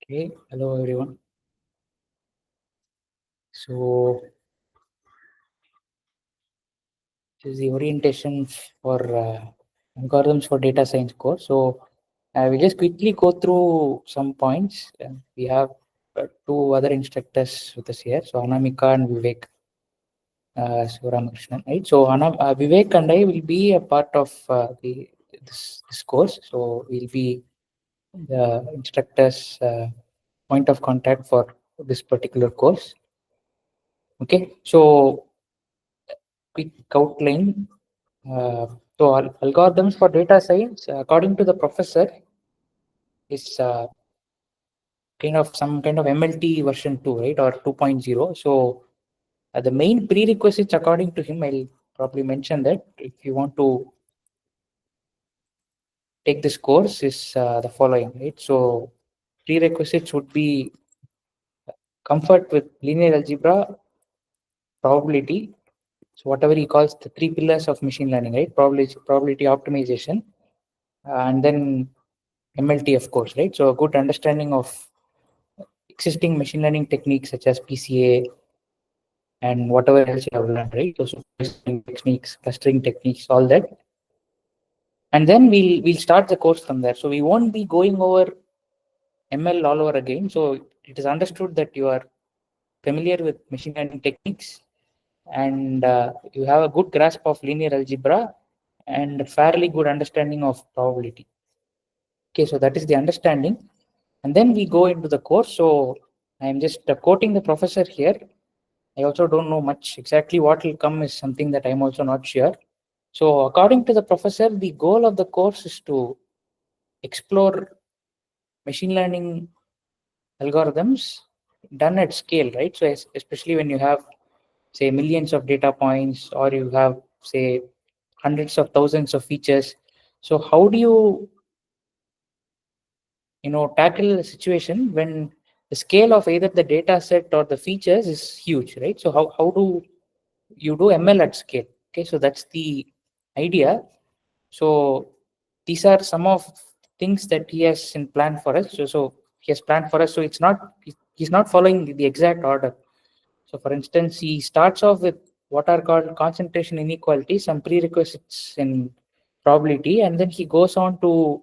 Okay, hello everyone. So this is the orientation for algorithms for data science course. So I will just quickly go through some points. We have two other instructors with us here. So Anamika and Vivek Ramakrishnan. Right. So Vivek and I will be a part of this course. So we'll be the instructors point of contact for this particular course. Okay. So quick outline. So algorithms for data science, according to the professor, is kind of some kind of MLT version 2, right, or 2.0. So the main prerequisites, according to him, I'll probably mention that if you want to take this course, is the following, right? So prerequisites would be comfort with linear algebra, probability. So whatever he calls the three pillars of machine learning, right? Probability optimization, and then MLT, of course, right? So a good understanding of existing machine learning techniques such as PCA and whatever else you have learned, right? So supervising techniques, clustering techniques, all that. And then we'll start the course from there. So we won't be going over ML all over again. So it is understood that you are familiar with machine learning techniques and you have a good grasp of linear algebra and a fairly good understanding of probability. Okay, so that is the understanding. And then we go into the course. So I'm just quoting the professor here. I also don't know much. Exactly what will come is something that I'm also not sure. So according to the professor, the goal of the course is to explore machine learning algorithms done at scale, right? So especially when you have, say, millions of data points or you have, say, hundreds of thousands of features. So how do you tackle a situation when the scale of either the data set or the features is huge, right? So how do you do ML at scale? Okay, so that's the idea. So these are some of things that he has in plan for us. So he has planned for us. So he's not following the exact order. So for instance, he starts off with what are called concentration inequality, some prerequisites in probability, and then he goes on to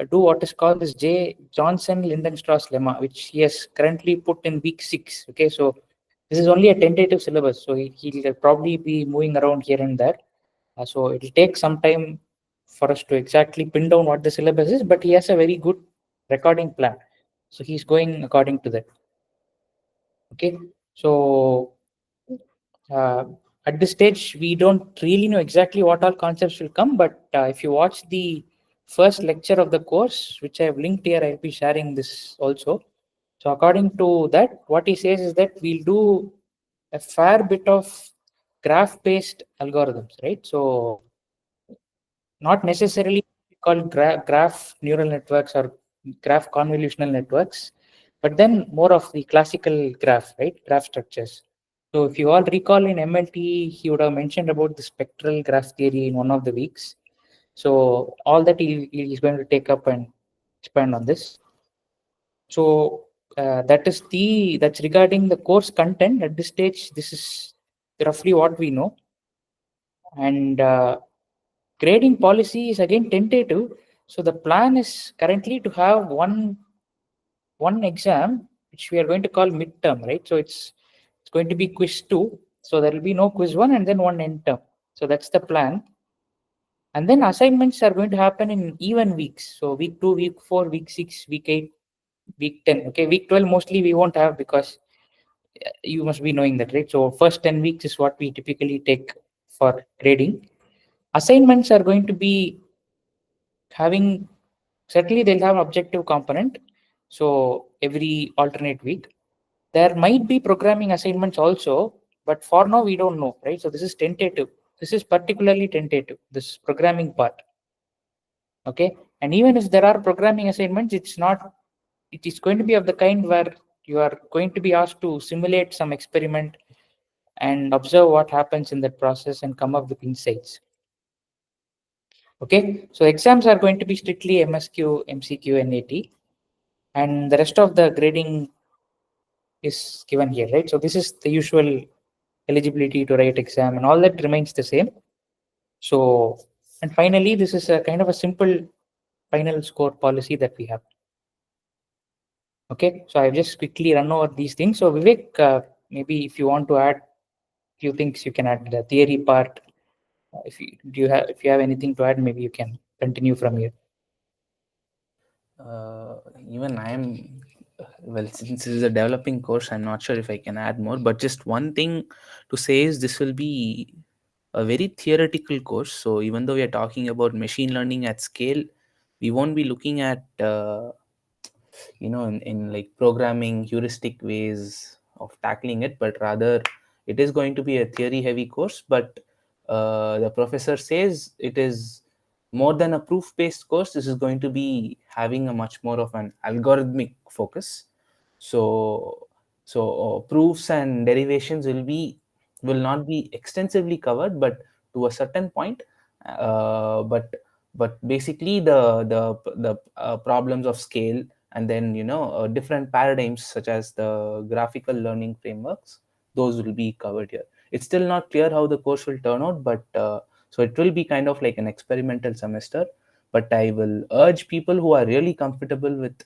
do what is called this J. Johnson Lindenstrass lemma, which he has currently put in week 6. Okay, so this is only a tentative syllabus, so he'll probably be moving around here and there. So it will take some time for us to exactly pin down what the syllabus is, but he has a very good recording plan. So he's going according to that. Okay, so uh, at this stage, we don't really know exactly what all concepts will come, but if you watch the first lecture of the course, which I have linked here, I'll be sharing this also. So according to that, what he says is that we'll do a fair bit of graph-based algorithms, right? So not necessarily called graph neural networks or graph convolutional networks, but then more of the classical graph, right? Graph structures. So if you all recall in MLT, he would have mentioned about the spectral graph theory in one of the weeks. So all that he's going to take up and expand on this. So that's regarding the course content at this stage. This is roughly what we know. And grading policy is again tentative. So the plan is currently to have one exam, which we are going to call midterm, right? So it's going to be quiz 2. So there will be no quiz 1 and then one end term. So that's the plan. And then assignments are going to happen in even weeks. So week 2, week 4, week 6, week 8, week 10. Okay, week 12 mostly we won't have because you must be knowing that, right? So first 10 weeks is what we typically take for grading. Assignments are going to be having, certainly they'll have objective component. So every alternate week. There might be programming assignments also, but for now we don't know, right? So this is tentative. This is particularly tentative, this programming part. Okay. And even if there are programming assignments, it is going to be of the kind where you are going to be asked to simulate some experiment and observe what happens in that process and come up with insights. Okay. So exams are going to be strictly MSQ, MCQ, and AT. and the rest of the grading is given here, right? So this is the usual eligibility to write exam and all that remains the same. So, and finally, this is a kind of a simple final score policy that we have. Okay, so I've just quickly run over these things. So Vivek, maybe if you want to add few things, you can add the theory part. If you have anything to add, maybe you can continue from here. Even I am, well, since this is a developing course, I'm not sure if I can add more, but just one thing to say is this will be a very theoretical course. So even though we are talking about machine learning at scale, we won't be looking at in like programming heuristic ways of tackling it, but rather it is going to be a theory heavy course. But the professor says it is more than a proof based course. This is going to be having a much more of an algorithmic focus. So proofs and derivations will not be extensively covered, but to a certain point. But basically the problems of scale, and then different paradigms such as the graphical learning frameworks, those will be covered here. It's still not clear how the course will turn out, but so it will be kind of like an experimental semester. But I will urge people who are really comfortable with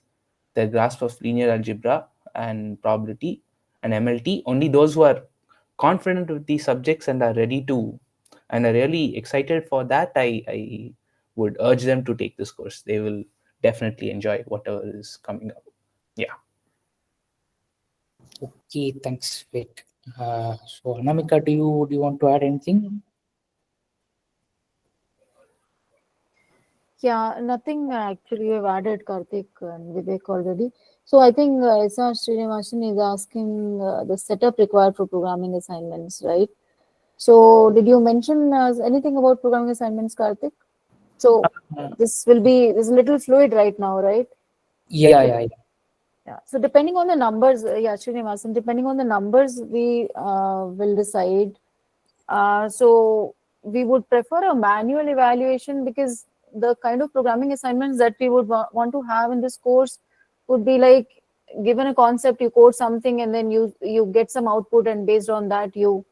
their grasp of linear algebra and probability and MLT, only those who are confident with these subjects and are ready to and are really excited for that, I would urge them to take this course. They will definitely enjoy whatever is coming up. Yeah. Okay, thanks, Vivek. So Anamika, do you want to add anything? Yeah, nothing actually. We've added Karthik and Vivek already. So I think S.R. Srinivasan is asking the setup required for programming assignments, right? So did you mention anything about programming assignments, Karthik? So this is a little fluid right now, right? Yeah. Yeah. So depending on the numbers, yeah, Srinivasan, depending on the numbers, we will decide. So we would prefer a manual evaluation, because the kind of programming assignments that we would want to have in this course would be like, given a concept, you code something and then you get some output, and based on that you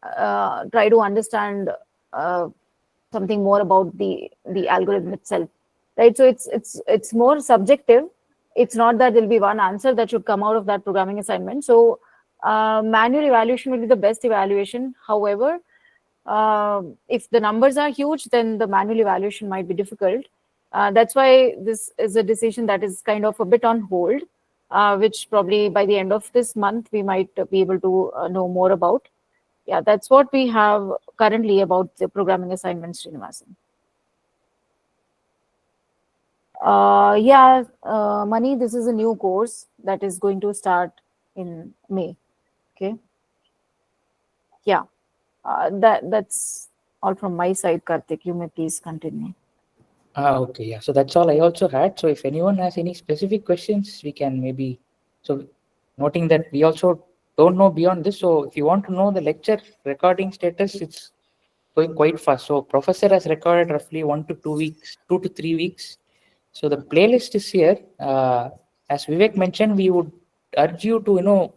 try to understand something more about the algorithm itself, right? So it's more subjective. It's not that there'll be one answer that should come out of that programming assignment. So manual evaluation will be the best evaluation. However, if the numbers are huge, then the manual evaluation might be difficult. That's why this is a decision that is kind of a bit on hold, which probably by the end of this month we might be able to know more about. Yeah, that's what we have currently about the programming assignments, Srinivasan. Mani, this is a new course that is going to start in May. Okay. Yeah. That's all from my side, Karthik. You may please continue. Okay, yeah. So that's all I also had. So if anyone has any specific questions, we can maybe. So noting that we also don't know beyond this. So if you want to know the lecture recording status, it's going quite fast. So professor has recorded roughly 1 to 2 weeks, 2 to 3 weeks. So the playlist is here. As Vivek mentioned, we would urge you to.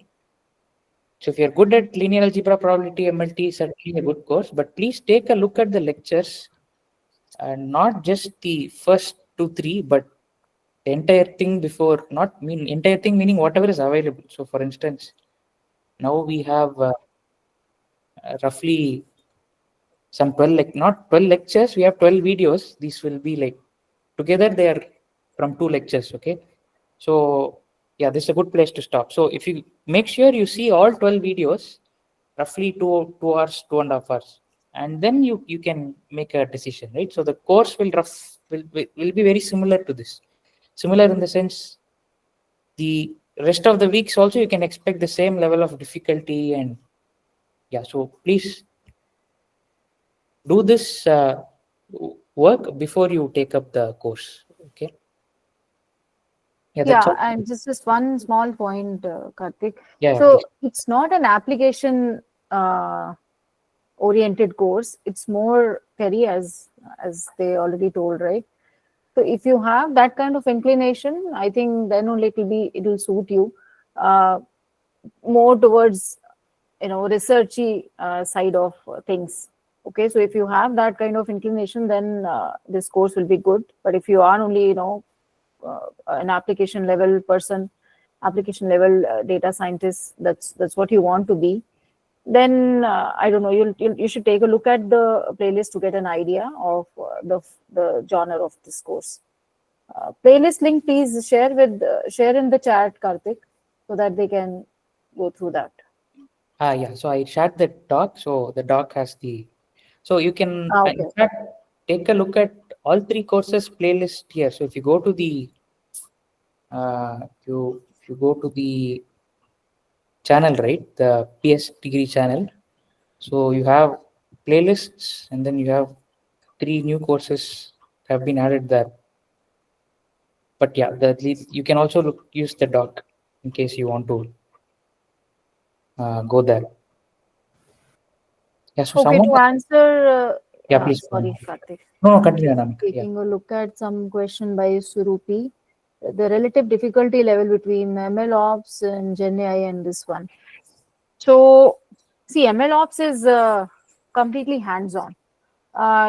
So if you're good at linear algebra, probability, MLT, certainly a good course. But please take a look at the lectures, and not just the first 2 3, but the entire thing before. Not mean entire thing meaning whatever is available. So for instance, now we have roughly some 12, like not 12 lectures, we have 12 videos. These will be like together they are from 2 lectures. Okay, so yeah, this is a good place to stop. So if you make sure you see all 12 videos, roughly 2 hours, 2.5 hours, and then you can make a decision, right? So the course will be very similar to this. Similar in the sense, the rest of the weeks also you can expect the same level of difficulty. And yeah, so please do this work before you take up the course. Okay. Yeah, that's all. And just one small point, Karthik. Yeah, So please. it's not an application oriented course. It's more theory, as they already told, right? So if you have that kind of inclination, I think then only it will suit you more towards researchy side of things. Okay, so if you have that kind of inclination, then this course will be good. But if you are only an application level person, application level data scientist, that's what you want to be, then I don't know, you should take a look at the playlist to get an idea of the genre of this course. Playlist link, please share in the chat, Karthik, so that they can go through that. Yeah, so I shared the doc. So the doc has so you can Okay. in fact take a look at all 3 courses playlist here. So if you go to the if you go to the channel, right, the PS degree channel, so you have playlists, and then you have 3 new courses have been added there. But yeah, you can also use the doc in case you want to go there. Yeah, so Okay, to answer. Yeah, please. Sorry, Karthik. No, continue, Anamika. Yeah. Taking a look at some question by Surupi, the relative difficulty level between MLOps and GenAI and this one. So, see, MLOps is completely hands-on.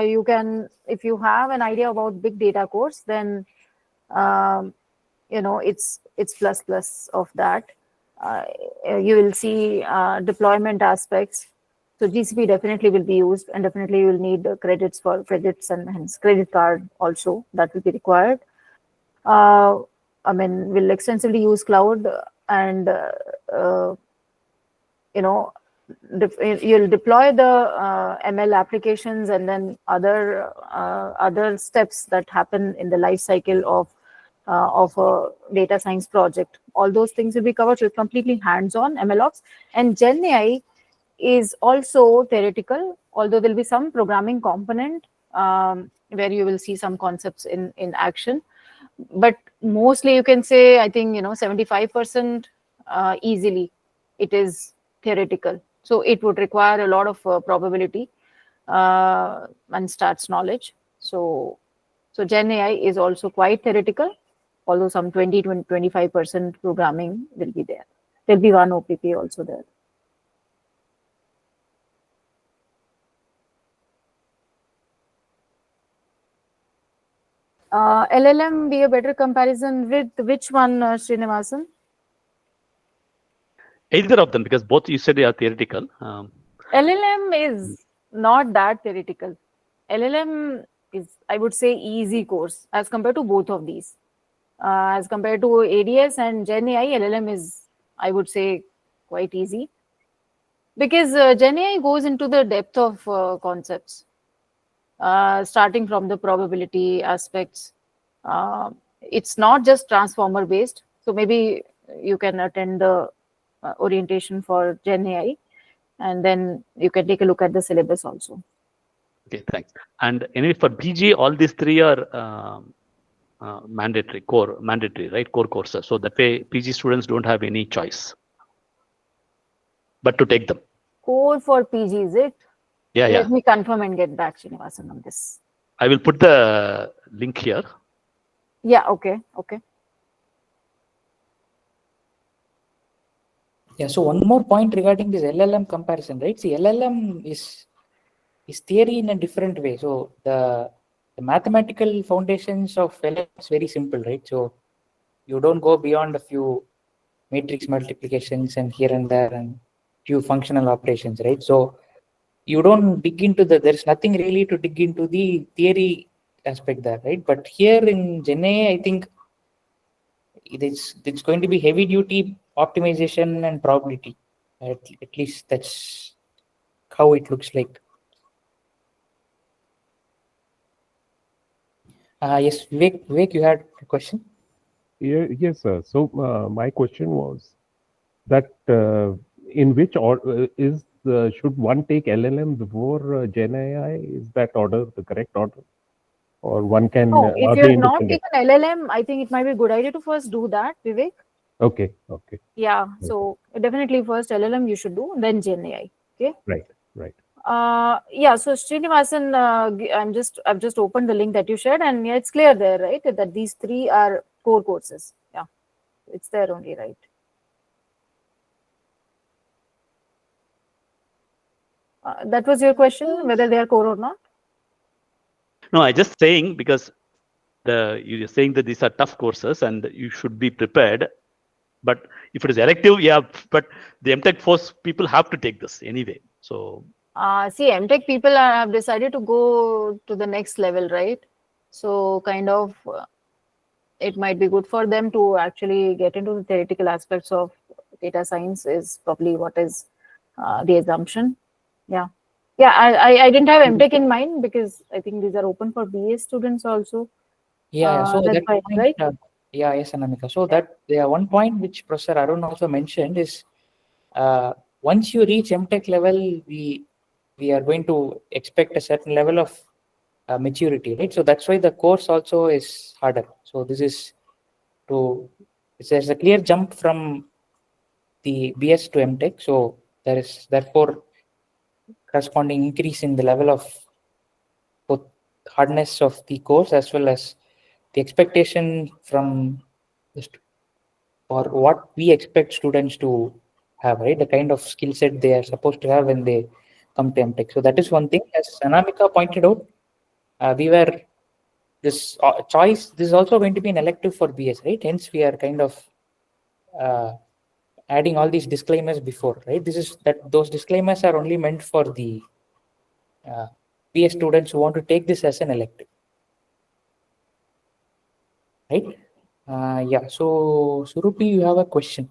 You can, if you have an idea about big data course, then it's plus of that. You will see deployment aspects. So GCP definitely will be used, and definitely you will need credits and hence credit card also that will be required. I mean, we'll extensively use cloud, and you'll deploy the ML applications, and then other steps that happen in the life cycle of a data science project. All those things will be covered. So it's completely hands-on MLOps, and GenAI is also theoretical, although there'll be some programming component where you will see some concepts in action. But mostly you can say, I think, 75% easily it is theoretical. So it would require a lot of probability and stats knowledge. So GenAI is also quite theoretical, although some 20-25% programming will be there. There'll be one OPP also there. LLM be a better comparison with which one, Srinivasan? Either of them, because both you said they are theoretical. LLM is not that theoretical. LLM is, I would say, easy course as compared to both of these. As compared to ADS and GenAI, LLM is, I would say, quite easy. Because GenAI goes into the depth of concepts. Starting from the probability aspects. It's not just transformer based. So maybe you can attend the orientation for GenAI, and then you can take a look at the syllabus also. Okay, thanks. And anyway, for PG, all these 3 are mandatory, right? Core courses. So that way, PG students don't have any choice but to take them. Core for PG, is it? Yeah, Let me confirm and get back, Srinivasan, on this. I will put the link here. Yeah, okay. Yeah, so one more point regarding this LLM comparison, right? See, LLM is theory in a different way. So the mathematical foundations of LLM is very simple, right? So you don't go beyond a few matrix multiplications and here and there and few functional operations, right? So you don't dig into there's nothing really to dig into the theory aspect there, right? But here in GenAI, I think it's going to be heavy duty optimization and probability. At least that's how it looks like. Yes, Vivek, you had a question? Yes, sir. So my question was that in which order should one take LLM before GenAI? Is that order the correct order? Or one can... if you're not taken LLM, I think it might be a good idea to first do that, Vivek. Okay. Yeah, so definitely first LLM you should do, then GenAI. Okay. Right. Yeah, so Srinivasan, I've just opened the link that you shared, and yeah, it's clear there, right? That these three are core courses. Yeah, it's there only, right? That was your question, whether they are core or not? No, I just saying because you're saying that these are tough courses and you should be prepared. But if it is elective, yeah, but the MTech force people have to take this anyway. So See, MTech people have decided to go to the next level, right? So kind of it might be good for them to actually get into the theoretical aspects of data science is probably what is the assumption. Yeah. Yeah, I didn't have MTech in mind because I think these are open for BA students also. Yeah, so That's that fine, point, right? yeah, yes, Anamika. So that one point which Professor Arun also mentioned is once you reach MTech level, we are going to expect a certain level of maturity, right? So that's why the course also is harder. So this is there's a clear jump from the BS to MTech. So there is therefore corresponding increase in the level of both hardness of the course as well as the expectation from or what we expect students to have, right? The kind of skill set they are supposed to have when they come to MTech. So that is one thing. As Anamika pointed out, we were this choice. This is also going to be an elective for BS, right? Hence, we are kind of adding all these disclaimers before, right? Those disclaimers are only meant for the BS students who want to take this as an elective, right? Yeah. So Surupi, you have a question?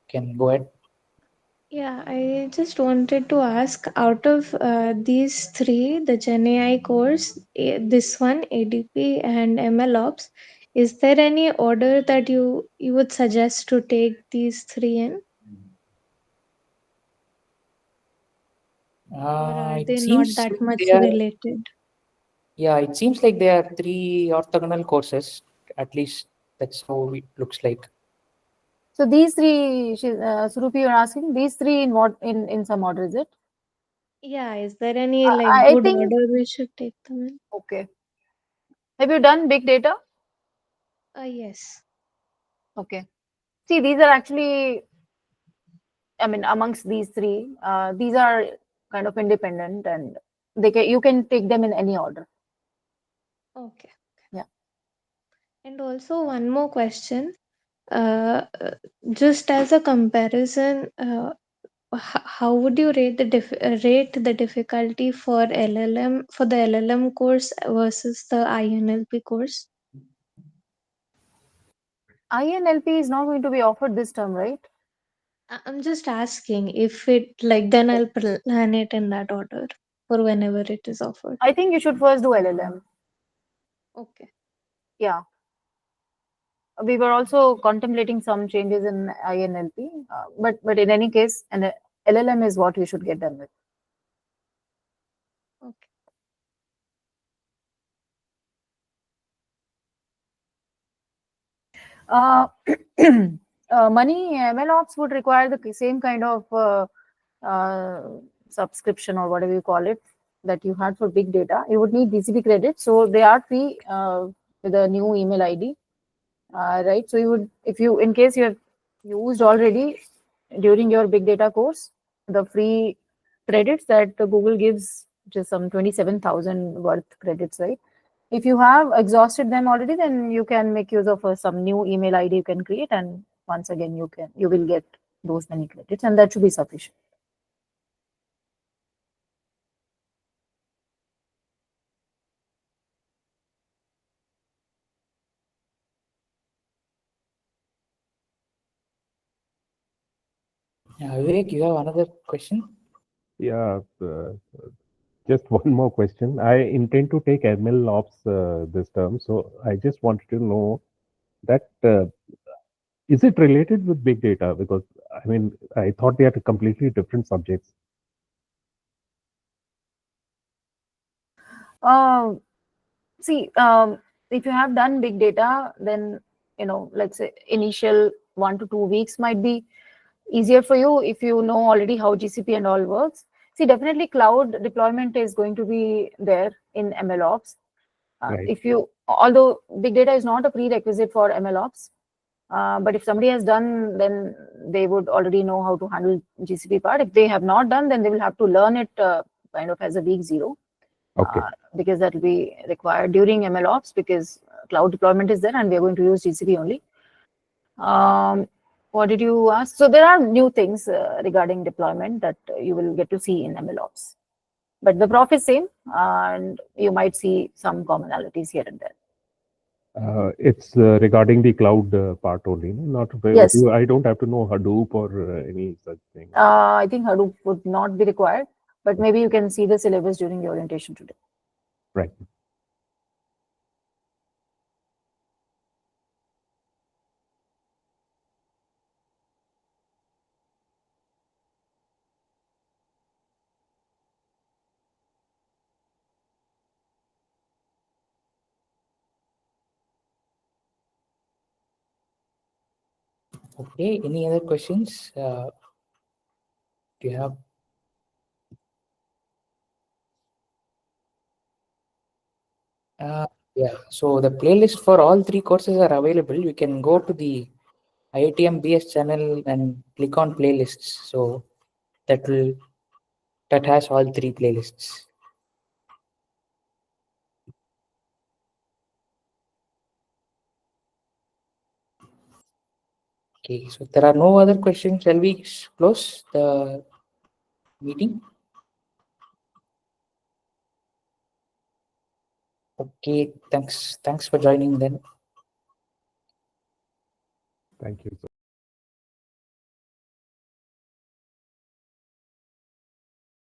Can go ahead. Yeah, I just wanted to ask, out of these three, the Gen AI course, this one, ADP and MLOps, is there any order that you would suggest to take these three in? Or are It they not seems that like much they are, related? yeah, it seems like they are three orthogonal courses. At least that's how it looks like. So these three, Surupi, you're asking these three in what in some order, is it? Yeah, is there any I good think order we should take them in? okay. Have you done big data? Yes. Okay. See, these are actually, I mean, amongst these three, these are kind of independent, and you can take them in any order. Okay. Yeah. And also one more question. Just as a comparison, how would you rate the difficulty for the LLM course versus the INLP course? INLP is not going to be offered this term, right? I'm just asking if it then I'll plan it in that order for whenever it is offered. I think you should first do LLM. Okay. Yeah. We were also contemplating some changes in INLP, but in any case, an LLM is what you should get done with. Okay. Money MLOps would require the same kind of subscription or whatever you call it that you had for big data. You would need DCP credits, so they are free with a new email ID, right? So you would, if you, in case you have used already during your big data course, the free credits that Google gives, which is some 27,000 worth credits, right? If you have exhausted them already, then you can make use of some new email ID you can create, and once again you will get those many credits, and that should be sufficient. Vivek, you have another question? Yeah, just one more question. I intend to take ML Ops this term, so I just wanted to know that is it related with big data? Because I mean, I thought they are completely different subjects. See, if you have done big data, then let's say initial 1 to 2 weeks might be easier for you if you know already how GCP and all works. See, definitely cloud deployment is going to be there in MLOps. Right. Although big data is not a prerequisite for MLOps, but if somebody has done, then they would already know how to handle GCP part. If they have not done, then they will have to learn it kind of as a week zero. Okay. Because that will be required during MLOps, because cloud deployment is there and we are going to use GCP only. What did you ask? So there are new things regarding deployment that you will get to see in MLOps. But the prof is same, and you might see some commonalities here and there. It's regarding the cloud part only, no? Not Yes. I don't have to know Hadoop or any such thing. I think Hadoop would not be required, but maybe you can see the syllabus during the orientation today. Right. Okay, any other questions? Do you have? Yeah, so the playlist for all 3 courses are available. You can go to the IITM BS channel and click on playlists. So that has all 3 playlists. Okay, so there are no other questions. Shall we close the meeting? Okay, thanks for joining then. Thank you.